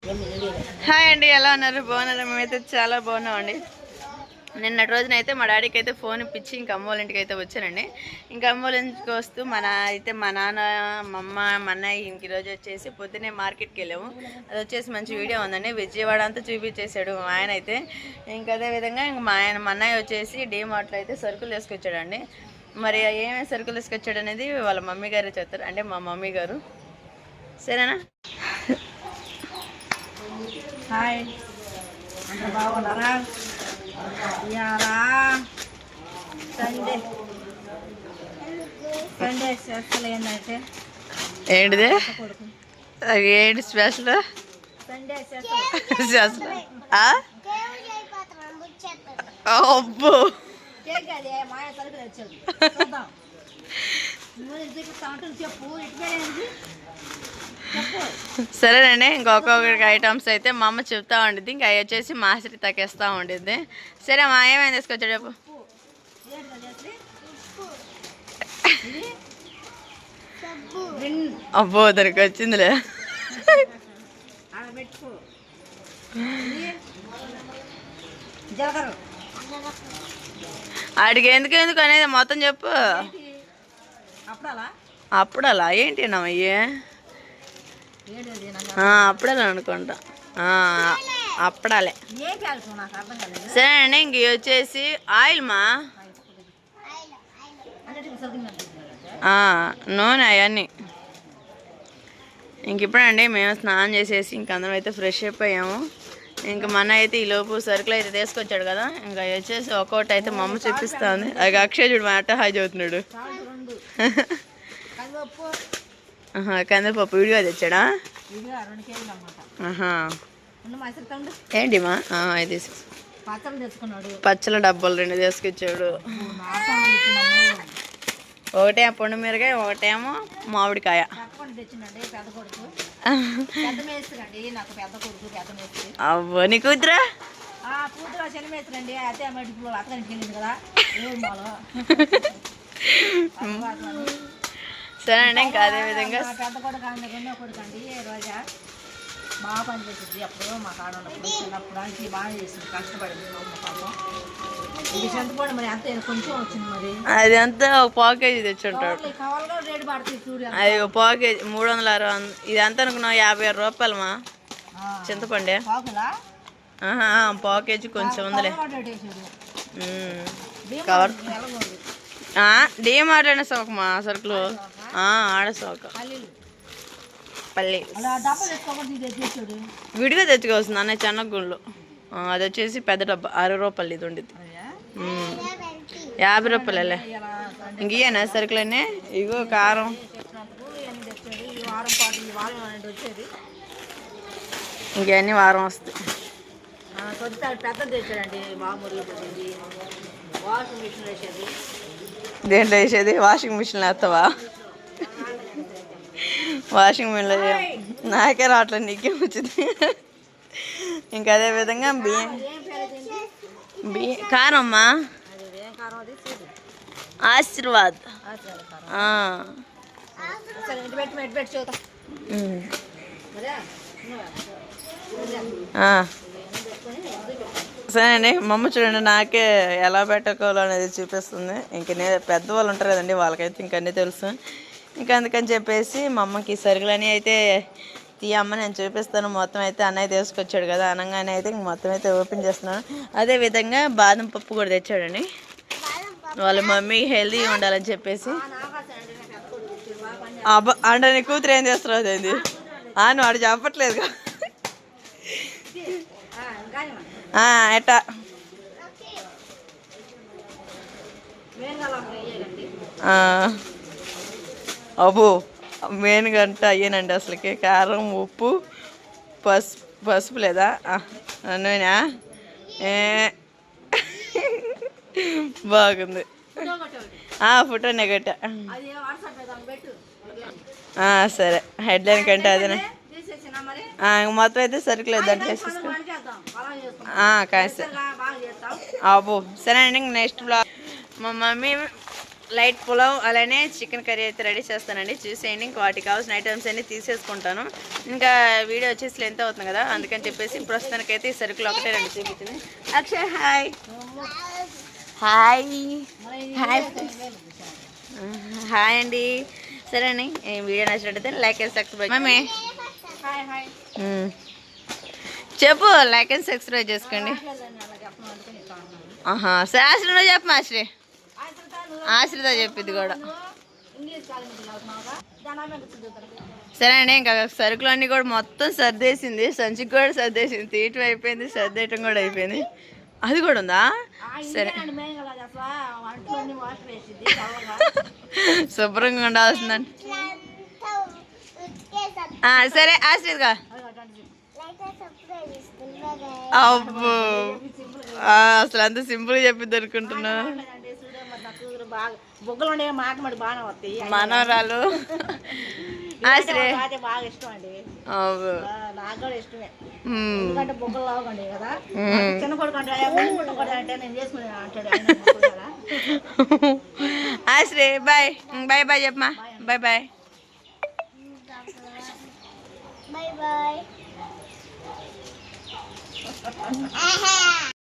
Hi అండి, ఎలా ఉన్నారు? బాగున్నారు? మేమైతే చాలా బాగున్నామండి. నిన్నటి రోజునైతే మా డాడీకి అయితే ఫోన్ ఇప్పించి ఇంకా అమ్మ వాళ్ళ ఇంటికి అయితే వచ్చానండి. ఇంకా అమ్మ వాళ్ళ ఇంటికి వస్తూ మా నాన్న, మా అమ్మ, మా అన్నయ్య ఇంక ఈరోజు వచ్చేసి పొద్దున్నే మార్కెట్కి వెళ్ళాము. అది వచ్చేసి మంచి వీడియో ఉందండి. విజయవాడ అంతా చూపించేశాడు మా ఆయన అయితే. ఇంకా అదేవిధంగా ఇంక మా అన్నయ్య వచ్చేసి డీమార్ట్లో అయితే సరుకులు తీసుకొచ్చాడండి. మరి ఏమేమి సరుకులు తీసుకొచ్చాడు అనేది వాళ్ళ మమ్మీ గారే చెప్తారు, అంటే మా మమ్మీ గారు. సరేనా? హాయ్, అందరూ బాగున్నారా? ఇవాళ సండే స్పెషల్ ఏంటంటే ఏంటిది? ఏంటి స్పెషల్? సండే స్పెషల్ అబ్బో, కేక్ అది మాయ సరుకులు వచ్చాడు. చూద్దాం, చెప్పు ఇటుకేంటి సరేనండి. ఇంకొకరికి ఐటమ్స్ అయితే మా అమ్మ చెప్తా ఉండిద్ది, ఇంకా అవి వచ్చేసి మాస్టర్ తగ్గేస్తూ ఉండిద్ది. సరే మా ఏమైనా తీసుకొచ్చాడు చెప్పు. అబ్బో, దానికి వచ్చిందిలే. ఆడికి ఎందుకు అనేది మొత్తం చెప్పు. అప్పుడలా ఏంటి నమ్మయ్యే? అప్పుడాలి అనుకుంటా, అప్పుడాలే. సరేనండి. ఇంక వచ్చేసి ఆయిల్ మా నూనె అవన్నీ. ఇంక ఇప్పుడండి మేము స్నానం చేసేసి ఇంక అందరం అయితే ఫ్రెష్ అయిపోయాము. ఇంక మన అయితే ఈ లోపు సరుకులు అయితే తీసుకొచ్చాడు కదా, ఇంకా వచ్చేసి ఒక్కొక్కటి అయితే మా అమ్మ చూపిస్తా ఉంది. అది అక్షయ్ చూడు మా అట్ట హాయ్ చదువుతున్నాడు. కందిపప్పు విడిగా తెచ్చాడా? ఏంటి మా ఇది పచ్చల డబ్బాలు 2 తీసుకొచ్చాడు. ఒకటే పొండు మిరకాయ, ఒకటేమో మామిడికాయ. అవ్వ నీ కూతురా? సరే అండి. ఇంకా అదేవిధంగా బాగా పనిచేసింది. అప్పుడు మా కాడ ఉన్నప్పుడు చిన్నప్పుడు అంచి బాగా చేసింది, కష్టపడింది. ఇది చింతపండు మరి అంత కొంచెం వచ్చింది. మరి అది అంతా ఒక పావు కేజీ తెచ్చుంటాడు. రేటు పడుతుంది చూడు. అది ఒక పావు కేజీ 360. ఇది అంత అనుకున్నావు 56 రూపాయలు మా చింతపండే. పావు కేజీ కొంచెం ఉందిలే. కవర్ డీమార్ట్ అనే సోక మా సరుకులు ఆడ సోక పల్లి విడిగా తెచ్చుకోవాల్సింది అన్నయ్య చెన్నగుండ్లు. అది వచ్చేసి పెద్ద డబ్బా 60 రూపాయలు. ఇది ఉండిద్ది 50 రూపాయలే. ఇంక ఇయ్యనా సరుకులన్నీ? ఇగో కారం, ఇంకన్నీ వారం వస్తాయి. పెద్దది తెచ్చాడండి మామూలు. వాషింగ్ మిషన్ వేసేది. దేంట్లో వేసేది? వాషింగ్ మిషన్లో వేస్తావా? వాషింగ్ మిషన్లో నాకే రావట్లేదు, నీకే వచ్చింది. ఇంకా అదేవిధంగా కారమ్మా ఆశీర్వాద్. సరే అండి. మా అమ్మ చూడండి నాకే ఎలా పెట్టుకోవాలో అనేది చూపిస్తుంది. ఇంక పెద్దవాళ్ళు ఉంటారు కదండి, వాళ్ళకైతే ఇంకన్నీ తెలుసు. ఇంకా అందుకని చెప్పేసి మా అమ్మకి సరుకులని అయితే తీయమ్మ నేను చూపిస్తాను. మొత్తం అయితే అన్నయ్య తీసుకొచ్చాడు కదా, అనగానే అయితే ఇంక మొత్తం అయితే ఓపెన్ చేస్తున్నాను. అదేవిధంగా బాదం పప్పు కూడా తెచ్చాడండి, వాళ్ళ మమ్మీ హెల్తీ ఉండాలని చెప్పేసి. అంటే నీ కూతురు ఏం చేస్తున్నావు అదేంది? నువ్వు వాడు చెప్పట్లేదు ఎట్టా. అబ్బో మెయిన్ గంట అయ్యానండి అసలుకి. కారం, ఉప్పు, పసుపు లేదా నూనె. బాగుంది. ఫోటోనే గట్ట. సరే, హెడ్లైన్ కంటే అదేనే. మొత్తం అయితే సరుకులేదు దాంట్లో వేసేసుకో. కాస్త అబ్బో. సరే అండి. నెక్స్ట్ బ్లాగ్ మా మమ్మీ లైట్ పులావ్ అలానే చికెన్ కర్రీ అయితే రెడీ చేస్తానండి. చూసేయండి. ఇంకా వాటికి కావాల్సిన ఐటమ్స్ అన్ని తీసేసుకుంటాను. ఇంకా వీడియో వచ్చేసి లెంత్ అవుతుంది కదా, అందుకని చెప్పేసి ప్రస్తుతానికైతే ఈ సరుకులు ఒకటే రెండు చూపించింది. Akshay hi hi hi hi అండి. సరే అండి, ఈ వీడియో నచ్చినట్టయితే లైక్ అండ్ సబ్స్క్రైబ్. మమ్మీ చెప్పు, లైక్ అండ్ సబ్స్క్రైబ్ చేసుకోండి. సరే ఆశ్రీ నువ్వు చెప్పు. ఆశ్రిత చెప్పింది కూడా. సరే అండి, ఇంకా సరుకులు అన్నీ కూడా మొత్తం సర్దేసింది. సంచికి కూడా సర్దేసింది. తీయటం అయిపోయింది, సర్దేయటం కూడా అయిపోయింది. అది కూడా ఉందా? సరే శుభ్రంగా ఉండాల్సిందండి. సరే ఆశ్రితగా. అబ్బో, అసలు అంత సింపుల్గా చెప్పిద్ది అనుకుంటున్నా. మనవరాలు బాగా ఇష్టం అండి. నాకు కూడా ఇష్టమే. కదా చిన్న కొడుకు అంటే నేను చేసుకునే అంటాడు. ఆశ్రే బాయ్ బాయ్ బాయ్ చెప్పమా. Bye bye Bye bye.